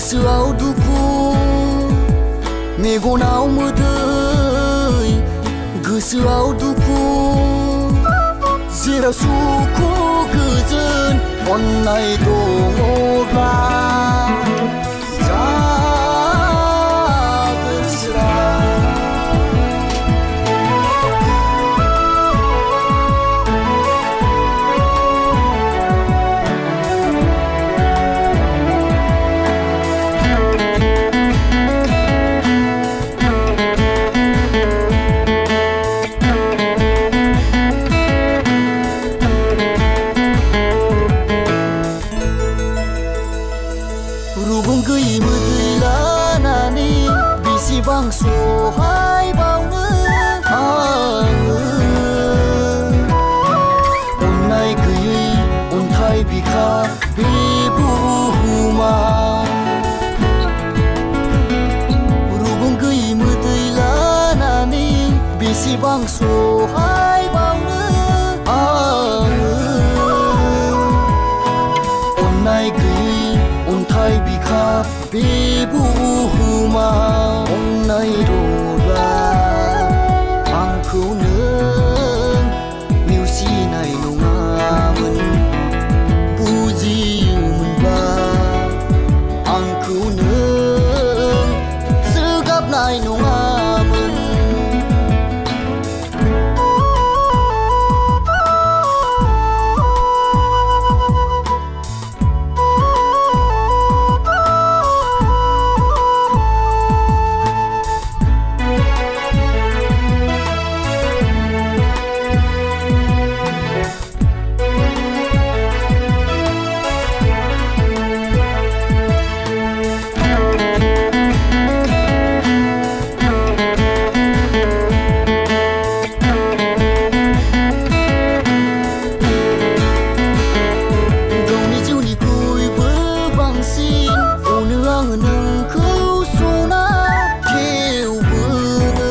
गोसोआव दुखु मेगनाव मोदै गोसोआव दुखु जेराव सुखु गोजोन अननाय दङब्ला जागोन स्रां रुगुं गैयै मोदै लानानै बेसेबां सहायबावनो आङो अननाय गैयै अन्थाइ बिखा बे बुहुमाव रुगुं गैयै मोदै लानानै बेसेबां सहायबावनो आङो अननाय गैयै अन्थाइ बिखा बे बुहुमाव अननाय दङब्ला आंखौ नों नेवसिनाय नङामोन बुजियोमोनब्ला आंखौ नों जोगाबनाय नङामोन नोंखौ सना थेवबोनो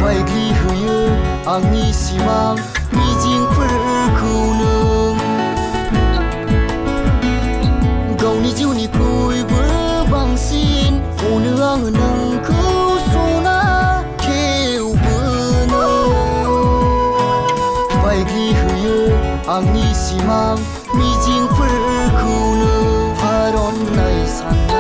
बायग्लिहोयो आंनि सिमां मिजिंफोरखौ नों गावनि जिउनिख्रुइबो बांसिन अनो आं नोंखौ सना थेवबोनो बायग्लिहोयो आंनि सिमां मिजिंफोरखौ नों अननाय सान